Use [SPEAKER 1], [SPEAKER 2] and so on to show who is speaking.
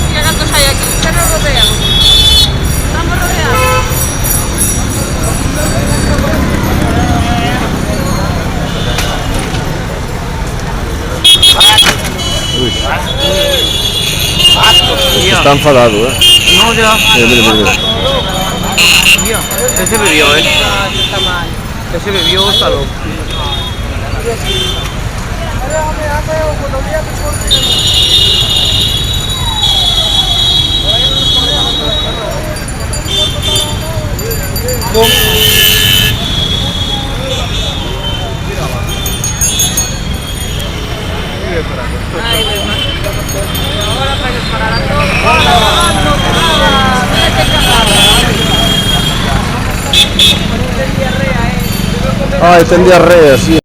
[SPEAKER 1] Mira cuántos hay aquí, se nos rodean. Estamos rodeados.
[SPEAKER 2] Está enfadado, ¿eh?
[SPEAKER 3] No, ya.
[SPEAKER 2] Mira, mira.
[SPEAKER 3] Ese bebió, Ese bebió, está loco.
[SPEAKER 1] Ahora para disparar a todos.
[SPEAKER 2] Ay, ten diarrea, sí.